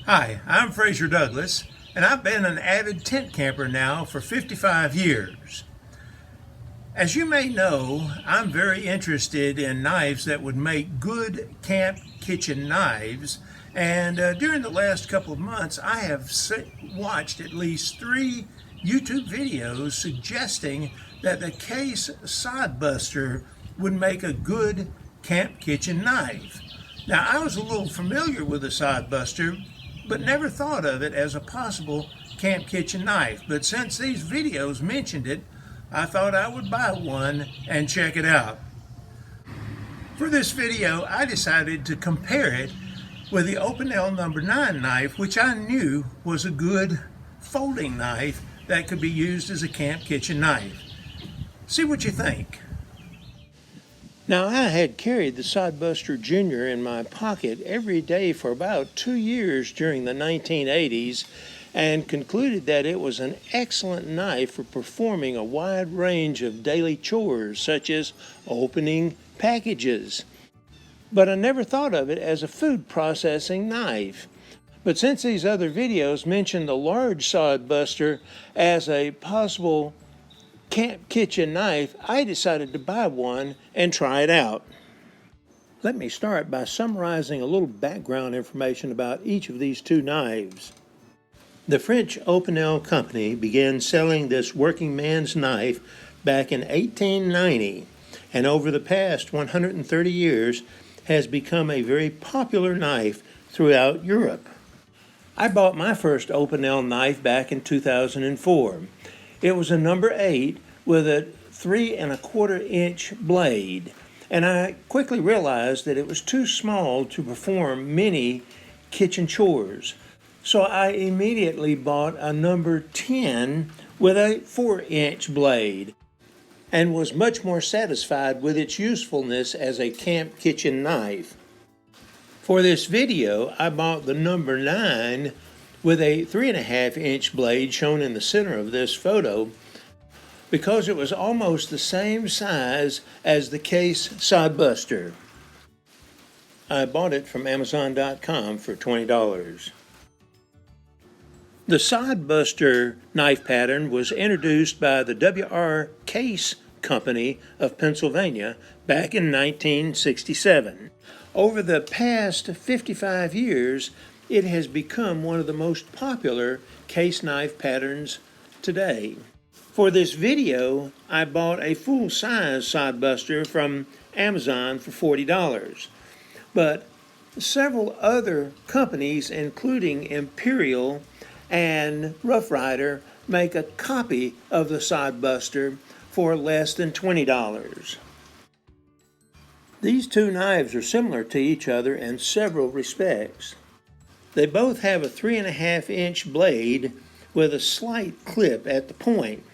Hi, I'm Fraser Douglas, and I've been an avid tent camper now for 55 years. As you may know, I'm very interested in knives that would make good camp kitchen knives, and during the last couple of months, I have watched at least 3 YouTube videos suggesting that the Case Sod Buster would make a good camp kitchen knife. Now, I was a little familiar with the Sod Buster, but never thought of it as a possible camp kitchen knife. But since these videos mentioned it, I thought I would buy one and check it out. For this video, I decided to compare it with the Opinel number 9 knife, which I knew was a good folding knife that could be used as a camp kitchen knife. See what you think. Now, I had carried the SodBuster Junior in my pocket every day for about 2 years during the 1980s and concluded that it was an excellent knife for performing a wide range of daily chores such as opening packages. But I never thought of it as a food processing knife. But since these other videos mention the large SodBuster as a possible camp kitchen knife, I decided to buy one and try it out. Let me start by summarizing a little background information about each of these two knives. The French Opinel company began selling this working man's knife back in 1890, and over the past 130 years has become a very popular knife throughout Europe. I bought my first Opinel knife back in 2004. It was a number 8 with a 3¼ inch blade, and I quickly realized that it was too small to perform many kitchen chores. So I immediately bought a number 10 with a 4-inch blade and was much more satisfied with its usefulness as a camp kitchen knife. For this video, I bought the number 9 with a 3½ inch blade shown in the center of this photo because it was almost the same size as the Case Sod Buster. I bought it from Amazon.com for $20. The Sod Buster knife pattern was introduced by the W.R. Case Company of Pennsylvania back in 1967. Over the past 55 years, it has become one of the most popular case knife patterns today. For this video, I bought a full-size SodBuster from Amazon for $40. But several other companies, including Imperial and Rough Rider, make a copy of the SodBuster for less than $20. These two knives are similar to each other in several respects. They both have a 3½ inch blade with a slight clip at the point.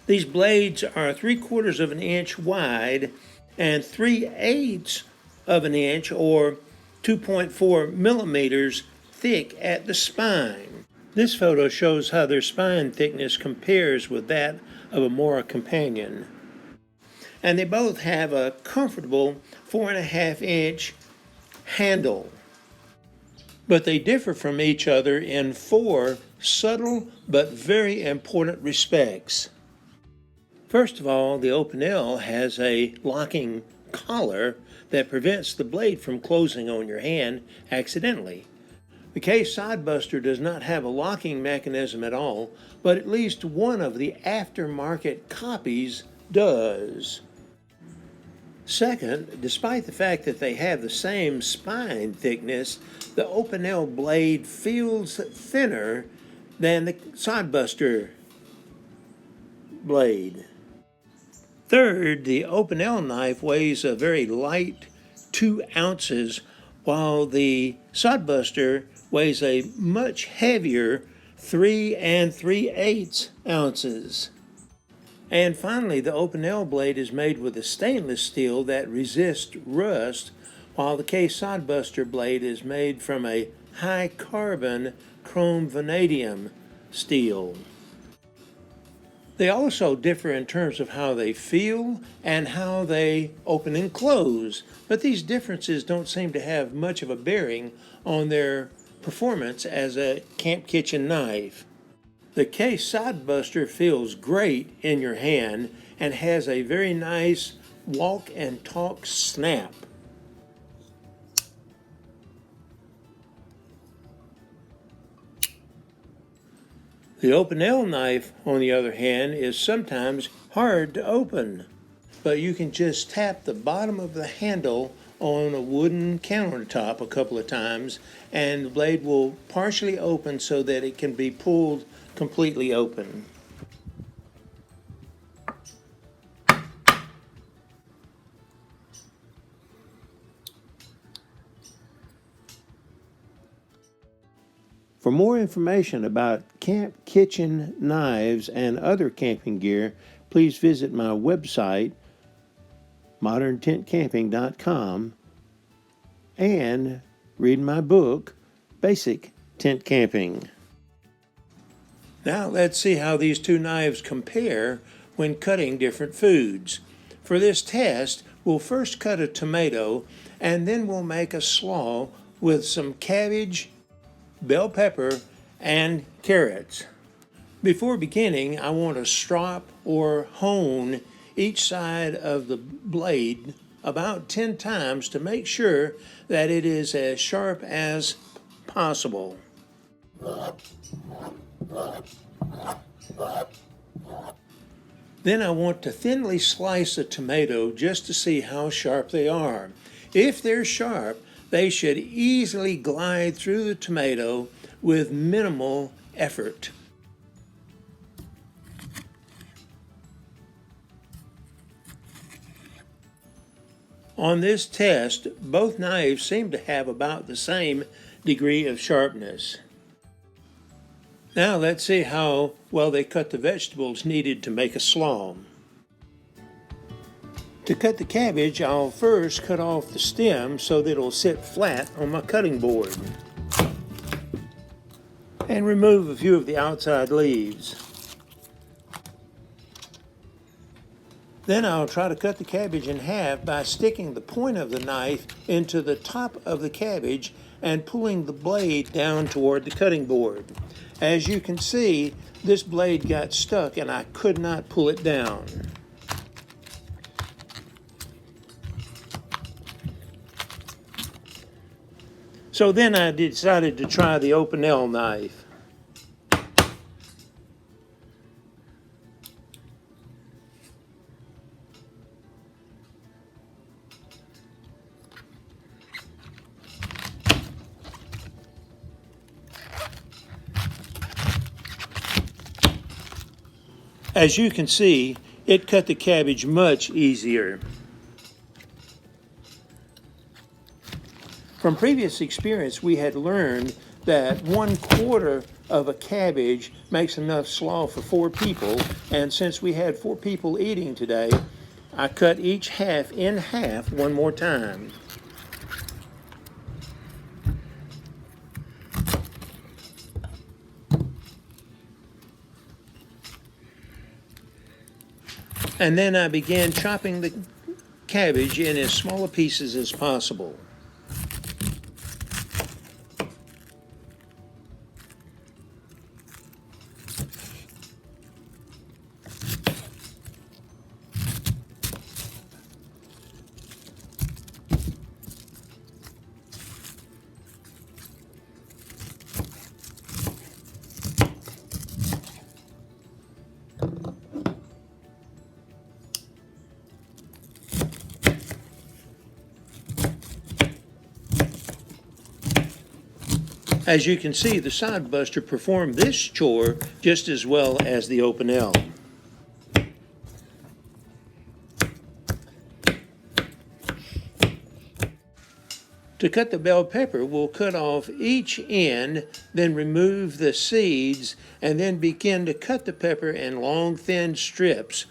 These blades are 3/4 inch wide and 3/8 inch or 2.4 millimeters thick at the spine. This photo shows how their spine thickness compares with that of a Mora companion. And they both have a comfortable 4½ inch handle. But they differ from each other in 4 subtle but very important respects. First of all, the Opinel has a locking collar that prevents the blade from closing on your hand accidentally. The Case Sod Buster does not have a locking mechanism at all, but at least one of the aftermarket copies does. Second, despite the fact that they have the same spine thickness, the Opinel blade feels thinner than the SodBuster blade. Third, the Opinel knife weighs a very light 2 ounces, while the SodBuster weighs a much heavier 3 3/8 ounces. And finally, the Opinel blade is made with a stainless steel that resists rust, while the Case Sod Buster blade is made from a high-carbon chrome vanadium steel. They also differ in terms of how they feel and how they open and close, but these differences don't seem to have much of a bearing on their performance as a camp kitchen knife. The Case Sod Buster feels great in your hand and has a very nice walk and talk snap. The Opinel knife, on the other hand, is sometimes hard to open, but you can just tap the bottom of the handle on a wooden countertop a couple of times and the blade will partially open so that it can be pulled completely open. For more information about camp kitchen knives and other camping gear, please visit my website, moderntentcamping.com, and read my book, Basic Tent Camping. Now let's see how these two knives compare when cutting different foods. For this test, we'll first cut a tomato and then we'll make a slaw with some cabbage, bell pepper, and carrots. Before beginning, I want to strop or hone each side of the blade about 10 times to make sure that it is as sharp as possible. Then I want to thinly slice a tomato just to see how sharp they are. If they're sharp, they should easily glide through the tomato with minimal effort. On this test, both knives seem to have about the same degree of sharpness. Now let's see how well they cut the vegetables needed to make a slaw. To cut the cabbage, I'll first cut off the stem so that it'll sit flat on my cutting board. And remove a few of the outside leaves. Then I'll try to cut the cabbage in half by sticking the point of the knife into the top of the cabbage and pulling the blade down toward the cutting board. As you can see, this blade got stuck and I could not pull it down. So then I decided to try the Opinel knife. As you can see, it cut the cabbage much easier. From previous experience, we had learned that 1/4 of a cabbage makes enough slaw for 4 people, and since we had 4 people eating today, I cut each half in half one more time. And then I began chopping the cabbage in as small pieces as possible. As you can see, the SodBuster performed this chore just as well as the Opinel. To cut the bell pepper, we'll cut off each end, then remove the seeds, and then begin to cut the pepper in long, thin strips.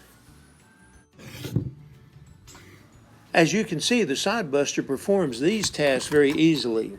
As you can see, the SodBuster performs these tasks very easily.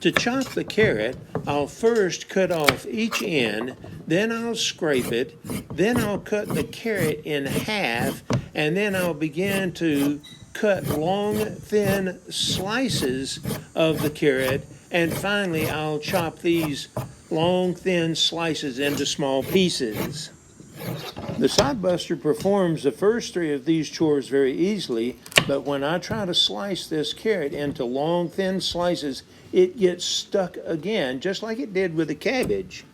To chop the carrot, I'll first cut off each end, then I'll scrape it, then I'll cut the carrot in half, and then I'll begin to cut long, thin slices of the carrot, and finally I'll chop these long, thin slices into small pieces. The SodBuster performs the first three of these chores very easily, but when I try to slice this carrot into long, thin slices, it gets stuck again, just like it did with the cabbage.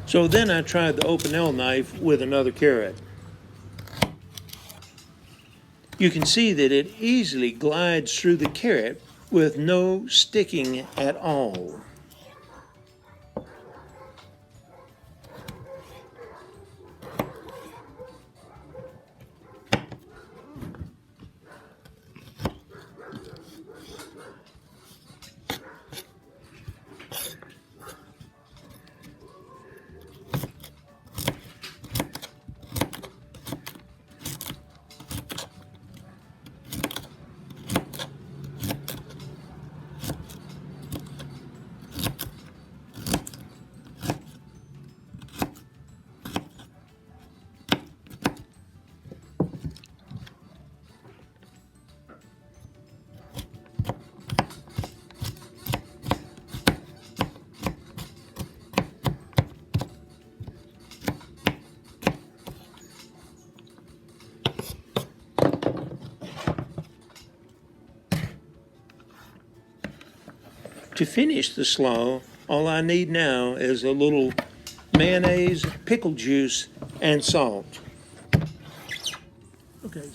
So then I tried the Opinel knife with another carrot. You can see that it easily glides through the carrot with no sticking at all. To finish the slaw, all I need now is a little mayonnaise, pickle juice, and salt. Okay.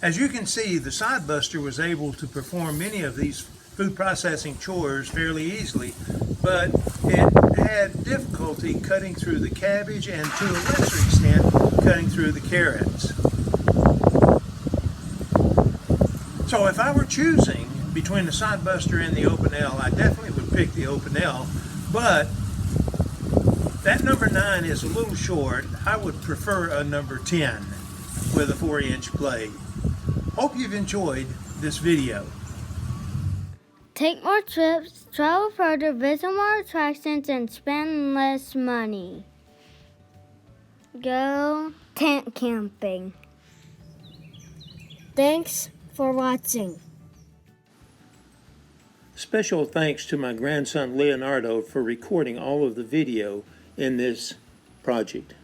As you can see, the SodBuster was able to perform many of these food processing chores fairly easily, but it had difficulty cutting through the cabbage and to a lesser extent cutting through the carrots. So if I were choosing between the SodBuster and the Opinel, I definitely would pick the Opinel, but that number 9 is a little short. I would prefer a number 10 with a 4-inch blade. Hope you've enjoyed this video. Take more trips, travel further, visit more attractions, and spend less money. Go tent camping. Thanks for watching. Special thanks to my grandson Leonardo for recording all of the video in this project.